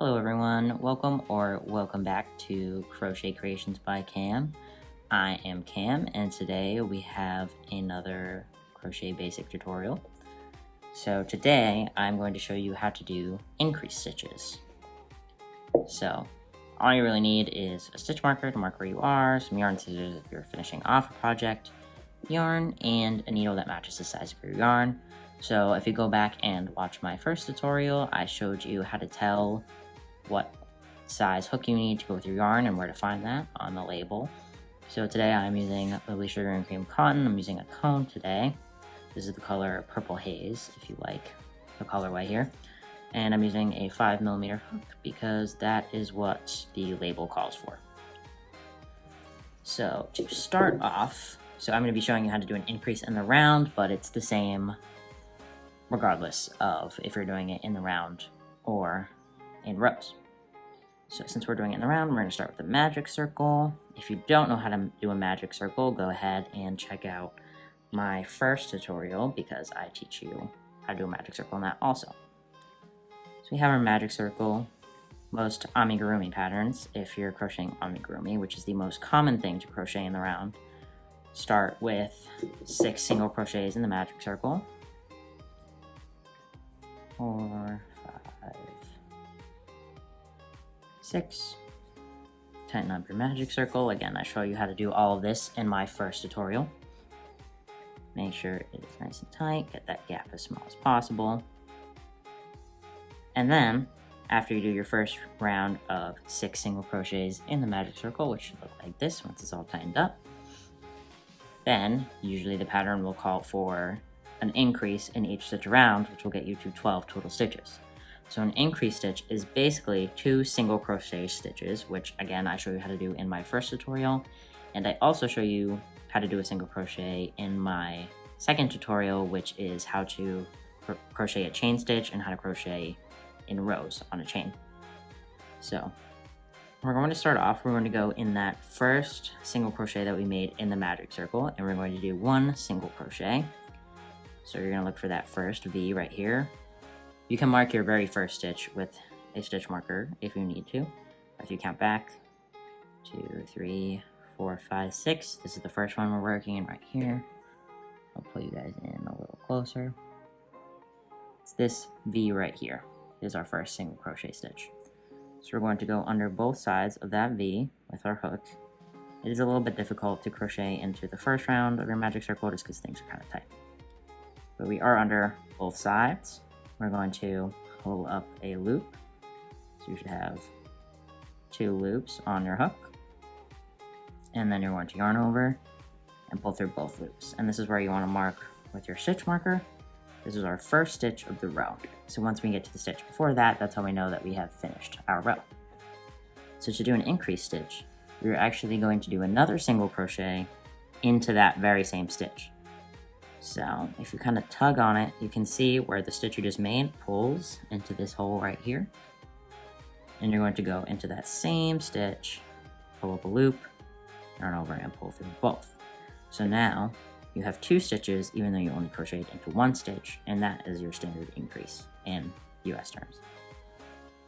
Hello everyone, welcome back to Crochet Creations by Cam. I am Cam and today we have another crochet basic tutorial. So today I'm going to show you how to do increase stitches. So all you really need is a stitch marker to mark where you are, some yarn scissors if you're finishing off a project, yarn, and a needle that matches the size of your yarn. So if you go back and watch my first tutorial, I showed you how to tell what size hook you need to go with your yarn and where to find that on the label. So today I'm using Lovely Sugar and Cream Cotton. I'm using a cone today. This is the color Purple Haze, if you like the colorway here. And I'm using a 5mm hook because that is what the label calls for. So to start off, I'm going to be showing you how to do an increase in the round, but it's the same regardless of if you're doing it in the round or in rows. So since we're doing it in the round, we're going to start with the magic circle. If you don't know how to do a magic circle, go ahead and check out my first tutorial because I teach you how to do a magic circle in that also. So we have our magic circle. Most amigurumi patterns, if you're crocheting amigurumi, which is the most common thing to crochet in the round, start with 6 single crochets in the magic circle. 4, 5, 6. Tighten up your magic circle. Again, I show you how to do all of this in my first tutorial. Make sure it is nice and tight. Get that gap as small as possible. And then, after you do your first round of 6 single crochets in the magic circle, which should look like this once it's all tightened up, then usually the pattern will call for an increase in each stitch around, which will get you to 12 total stitches. So an increase stitch is basically 2 single crochet stitches, which again I show you how to do in my first tutorial, and I also show you how to do a single crochet in my second tutorial, which is how to crochet a chain stitch and how to crochet in rows on a chain. So we're going to start off, we're going to go in that first single crochet that we made in the magic circle, and we're going to do 1 single crochet. So you're going to look for that first V right here. You can mark your very first stitch with a stitch marker if you need to. If you count back, 2, 3, 4, 5, 6. This is the first one we're working in right here. I'll pull you guys in a little closer. It's this V right here. Is our first single crochet stitch. So we're going to go under both sides of that V with our hook. It is a little bit difficult to crochet into the first round of your magic circle just because things are kind of tight. But we are under both sides. We're going to pull up a loop. So you should have 2 loops on your hook. And then you're going to yarn over and pull through both loops. And this is where you want to mark with your stitch marker. This is our first stitch of the row. So once we get to the stitch before that, that's how we know that we have finished our row. So to do an increase stitch, we're actually going to do another single crochet into that very same stitch. So if you kind of tug on it, you can see where the stitch you just made pulls into this hole right here. And you're going to go into that same stitch, pull up a loop, yarn over and pull through both. So now you have 2 stitches even though you only crocheted into 1 stitch, and that is your standard increase in US terms.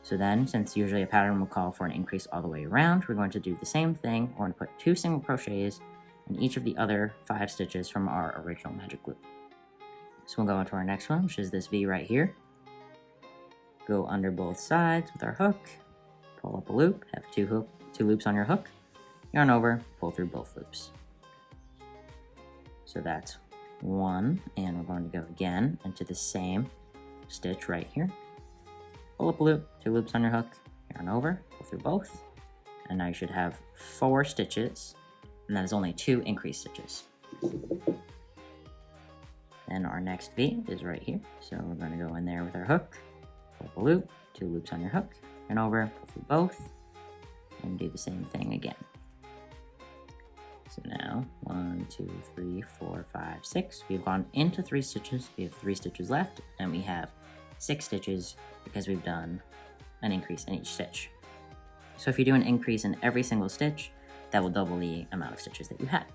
So then, since usually a pattern will call for an increase all the way around, we're going to do the same thing. We're going to put 2 single crochets in each of the other 5 stitches from our original magic loop. So we'll go into our next one, which is this V right here. Go under both sides with our hook, pull up a loop, have 2 loops on your hook, yarn over, pull through both loops. So that's 1, and we're going to go again into the same stitch right here. Pull up a loop, 2 loops on your hook, yarn over, pull through both, and now you should have 4 stitches, and that is only 2 increase stitches. Then our next V is right here, so we're going to go in there with our hook, pull up a loop, 2 loops on your hook, yarn over, pull through both, and do the same thing again. So now, 1, 2, 3, 4, 5, 6. We've gone into 3 stitches. We have 3 stitches left, and we have 6 stitches because we've done an increase in each stitch. So if you do an increase in every single stitch, that will double the amount of stitches that you had.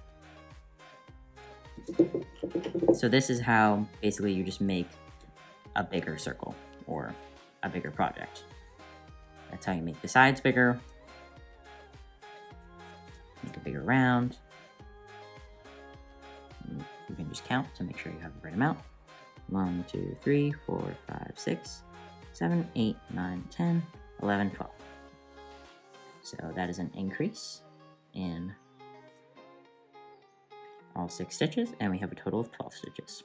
So this is how basically you just make a bigger circle or a bigger project. That's how you make the sides bigger. Make a bigger round. You can just count to make sure you have the right amount. 1, 2, 3, 4, 5, 6, 7, 8, 9, 10, 11, 12. So that is an increase in all 6 stitches, and we have a total of 12 stitches.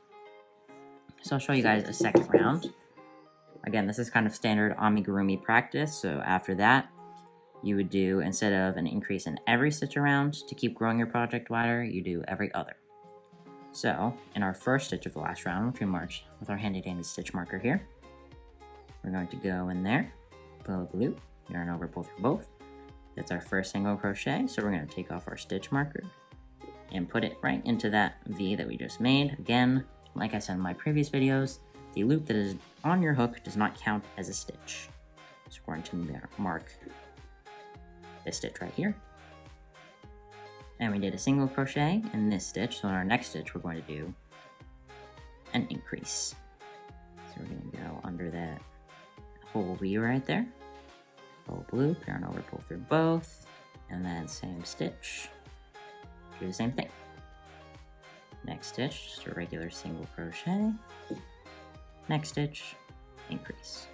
So I'll show you guys a second round. Again, this is kind of standard amigurumi practice, so after that, you would do, instead of an increase in every stitch around to keep growing your project wider, you do every other. So, in our first stitch of the last round, which we marked with our handy dandy stitch marker here, we're going to go in there, pull a loop, yarn over, pull through both. That's our first single crochet, so we're going to take off our stitch marker and put it right into that V that we just made. Again, like I said in my previous videos, the loop that is on your hook does not count as a stitch. So we're going to mark this stitch right here. And we did a single crochet in this stitch, so in our next stitch we're going to do an increase. So we're going to go under that whole V right there, pull loop, yarn over, pull through both, and then same stitch, do the same thing. Next stitch, just a regular single crochet, next stitch, increase.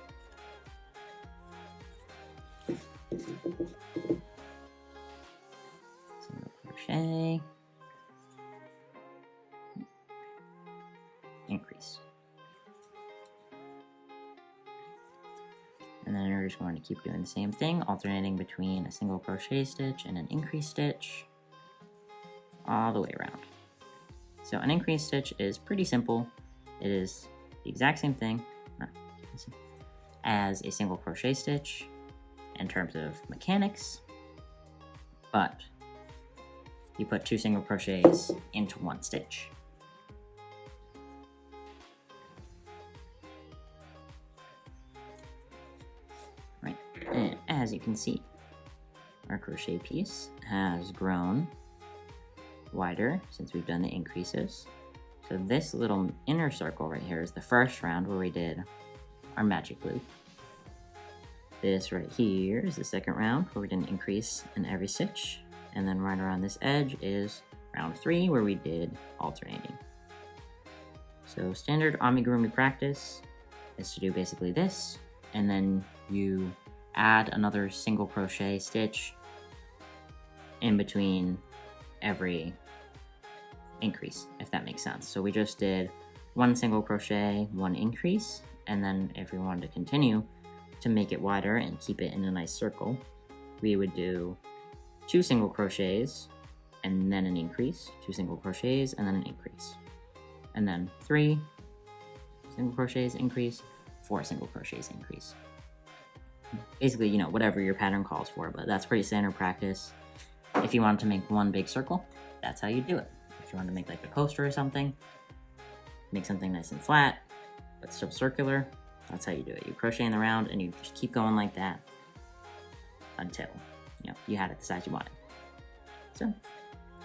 Single crochet, increase. And then we're just going to keep doing the same thing, alternating between a single crochet stitch and an increase stitch all the way around. So an increase stitch is pretty simple. It is the exact same thing as a single crochet stitch in terms of mechanics, but you put 2 single crochets into 1 stitch. Right, and as you can see, our crochet piece has grown wider since we've done the increases. So this little inner circle right here is the first round where we did our magic loop. This right here is the second round where we did an increase in every stitch. And then right around this edge is round 3 where we did alternating. So standard amigurumi practice is to do basically this, and then you add another single crochet stitch in between every increase, if that makes sense. So we just did 1 single crochet, 1 increase, and then if we wanted to continue to make it wider and keep it in a nice circle, we would do 2 single crochets and then an increase, 2 single crochets and then an increase, and then 3 single crochets increase, 4 single crochets increase. Basically, you know, whatever your pattern calls for, but that's pretty standard practice. If you wanted to make 1 big circle, that's how you do it. If you want to make like a coaster or something, make something nice and flat, but still circular, that's how you do it. You crochet in the round and you just keep going like that until, you know, you had it the size you wanted. So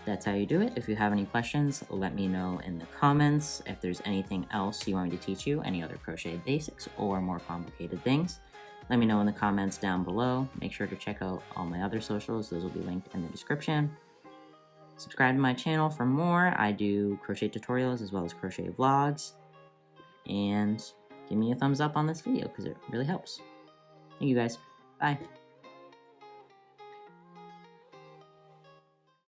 that's how you do it. If you have any questions, let me know in the comments. If there's anything else you want me to teach you, any other crochet basics or more complicated things, let me know in the comments down below. Make sure to check out all my other socials. Those will be linked in the description. Subscribe to my channel for more. I do crochet tutorials as well as crochet vlogs. And give me a thumbs up on this video because it really helps. Thank you guys. Bye.